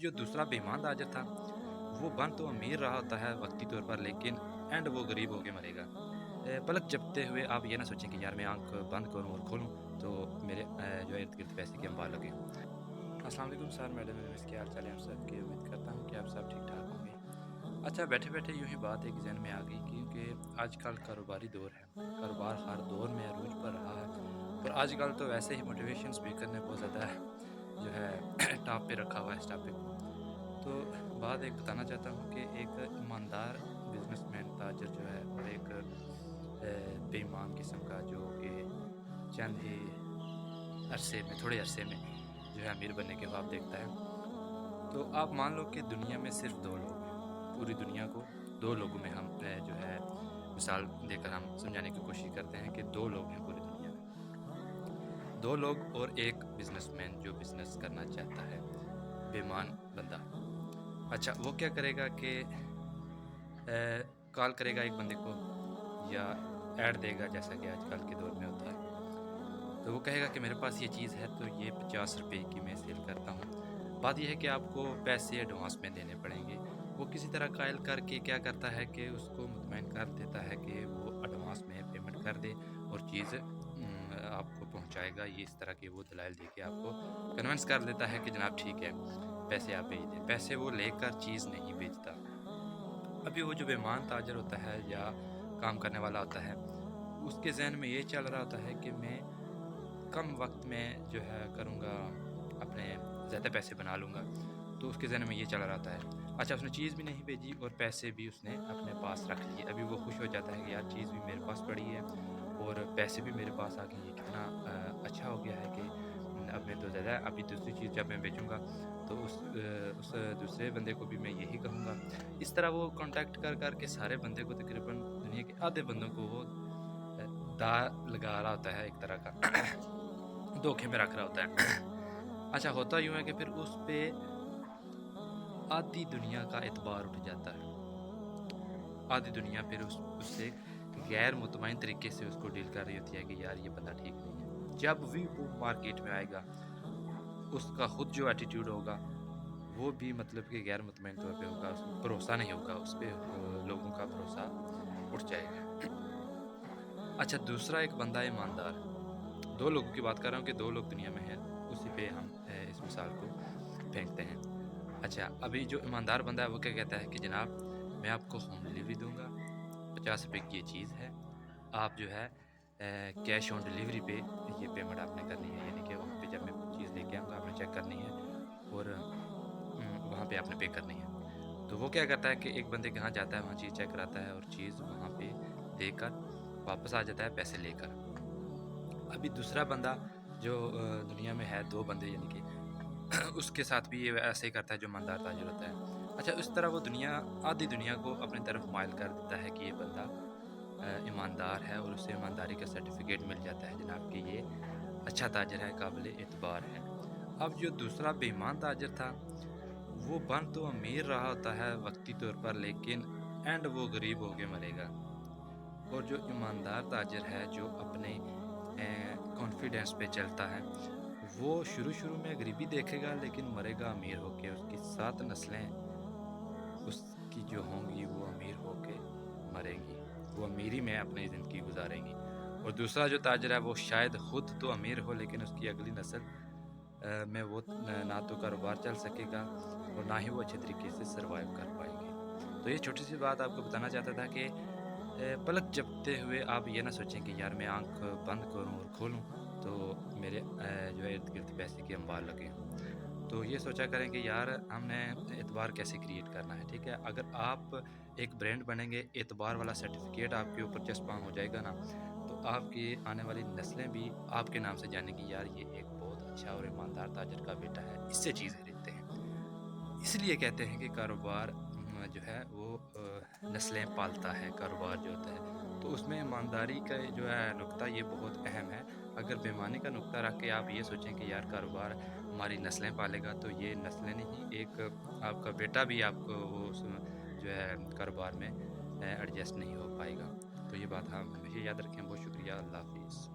जो दूसरा बेईमान ताजिर था, वो बन तो अमीर रहा होता है वक्ती तौर पर, लेकिन एंड वो गरीब होके मरेगा। पलक झपकते हुए आप ये ना सोचें कि यार मैं आँख बंद करूँ और खोलूँ तो मेरे जो है इर्द-गिर्द पैसे के अंबार लगे हों। अस्सलाम वालेकुम सर, मैडम मिस, क्या हाल चाल है आप सबके? उम्मीद करता हूँ कि आप सब ठीक-ठाक होंगे। अच्छा, बैठे-बैठे यूँ ही बात एक ज़हन में आ गई, क्योंकि आजकल कारोबारी दौर है। कारोबार हर दौर में अरूज पर रहा है और आजकल तो वैसे ही मोटिवेशन स्पीकर ने बहुत ज़्यादा जो है टॉप पे रखा हुआ है इस टॉपिक को। तो बात एक बताना चाहता हूँ कि एक ईमानदार बिज़नेसमैन ताजिर जो है और एक बेईमान किस्म का जो कि चंद ही अरसे में, थोड़े अरसे में जो है अमीर बनने के ख्वाब देखता है। तो आप मान लो कि दुनिया में सिर्फ 2 लोग हैं। पूरी दुनिया को 2 लोगों में हम जो है मिसाल देकर हम समझाने की कोशिश करते हैं कि 2 लोग हैं पूरी दुनिया में। 2 लोग और एक बिज़नेसमैन जो बिज़नेस करना चाहता है, बेईमान बंदा। अच्छा, वो क्या करेगा कि कॉल करेगा एक बंदे को या ऐड देगा, जैसा कि आजकल के दौर में होता है। तो वो कहेगा कि मेरे पास ये चीज़ है, तो ये 50 रुपए की मैं सेल करता हूँ। बात ये है कि आपको पैसे एडवांस में देने पड़ेंगे। वो किसी तरह कायल करके क्या करता है कि उसको मुतमईन कर देता है कि वो एडवांस में पेमेंट कर दे और चीज़ आपको पहुँचाएगा। ये इस तरह के वो दलाइल देके आपको कन्विंस कर देता है कि जनाब ठीक है, पैसे आप भेज दें। पैसे वो लेकर चीज़ नहीं बेचता। अभी वो जो बेईमान ताजिर होता है या काम करने वाला होता है, उसके ज़हन में ये चल रहा होता है कि मैं कम वक़्त में जो है करूँगा, अपने ज़्यादा पैसे बना लूँगा। तो उसके ज़हन में ये चल रहा होता है। अच्छा, उसने चीज़ भी नहीं भेजी और पैसे भी उसने अपने पास रख लिए। अभी वो खुश हो जाता है कि यार चीज़ भी मेरे पास पड़ी है और पैसे भी मेरे पास आ गए। ये कितना अच्छा हो गया है कि अब मैं तो ज़्यादा, अभी दूसरी चीज़ जब मैं बेचूँगा तो उस दूसरे बंदे को भी मैं यही कहूँगा। इस तरह वो कॉन्टैक्ट कर के सारे बंदे को, तकरीबन दुनिया के आधे बंदों को वो दा लगा रहा होता है एक तरह का। धोखे में रख रहा होता है। अच्छा, होता यूँ है कि फिर उस पे आधी दुनिया का एतबार उठ जाता है। आधी दुनिया फिर उससे गैर मुतमईन तरीके से उसको डील कर रही होती है कि यार ये बंदा ठीक नहीं है। जब भी वो मार्केट में आएगा, उसका खुद जो एटीट्यूड होगा, वो भी मतलब कि गैर मुतमईन तौर पे होगा, उसको भरोसा नहीं होगा, उस पे लोगों का भरोसा उठ जाएगा। अच्छा, दूसरा एक बंदा है ईमानदार। 2 लोगों की बात कर रहा हूँ कि 2 लोग दुनिया में हैं, उसी पे हम इस मिसाल को फेंकते हैं। अच्छा, अभी जो ईमानदार बंदा है वो क्या कहता है कि जनाब मैं आपको होम डिलीवरी दूँगा, 50 रुपए की ये चीज़ है, आप जो है कैश ऑन डिलीवरी पे ये पेमेंट आपने करनी है, यानी कि वहाँ पे जब मैं चीज़ लेके आऊँगा आपने चेक करनी है और वहाँ पे आपने पे करनी है। तो वो क्या करता है कि एक बंदे के यहाँ जाता है, वहाँ चीज़ चेक कराता है और चीज़ वहाँ पे देकर वापस आ जाता है पैसे लेकर। अभी दूसरा बंदा जो दुनिया में है, 2 बंदे यानी कि उसके साथ भी ये ऐसे ही करता है जो ईमानदार ताजिर होता है। अच्छा, इस तरह वो आधी दुनिया को अपनी तरफ माइल कर देता है कि ये बंदा ईमानदार है और उसे ईमानदारी का सर्टिफ़िकेट मिल जाता है जनाब कि ये अच्छा ताजिर है, काबिल एतबार है। अब जो दूसरा बेईमान ताजिर था, वो बन तो अमीर रहा होता है वक़्ती तौर पर, लेकिन एंड वो गरीब होके मरेगा। और जो ईमानदार ताजिर है, जो अपने कॉन्फिडेंस पे चलता है, वो शुरू-शुरू में गरीबी देखेगा लेकिन मरेगा अमीर होके। उसकी 7 नस्लें उसकी जो होंगी वो अमीर होके मरेंगी। वो अमीरी में अपनी ज़िंदगी गुज़ारेंगी। और दूसरा जो ताजिर है वो शायद खुद तो अमीर हो लेकिन उसकी अगली नस्ल में वो ना तो कारोबार चल सकेगा और ना ही वो अच्छे तरीके से सर्वाइव कर पाएँगे। तो ये छोटी-सी बात आपको बताना चाहता था कि पलक झपकते हुए आप ये ना सोचें कि यार मैं आँख बंद करूँ और खोलूँ तो मेरे जो है इर्द-गिर्द पैसे के अंबार लगे हों। तो ये सोचा करें कि यार हमने एतबार कैसे क्रिएट करना है, ठीक है? अगर आप एक ब्रांड बनेंगे, एतबार वाला सर्टिफ़िकेट आपके ऊपर चस्पा हो जाएगा ना, तो आपकी आने वाली नस्लें भी आपके नाम से जानेंगी, यार ये एक बहुत अच्छा और ईमानदार ताजिर का बेटा है, इससे चीज़ खरीदते हैं। इसलिए कहते हैं कि कारोबार जो है वो नस्लें पालता है, कारोबार जो होता है। तो उसमें ईमानदारी का जो है नुक्ता ये बहुत अहम है। अगर बेईमानी का नुक्ता रख के आप ये सोचें कि यार कारोबार हमारी नस्लें पालेगा, तो ये नस्लें नहीं, एक आपका बेटा भी आपको वो जो है कारोबार में एडजस्ट नहीं हो पाएगा। तो ये बात हम हमेशा याद रखें। बहुत शुक्रिया, अल्लाह हाफ़िज़।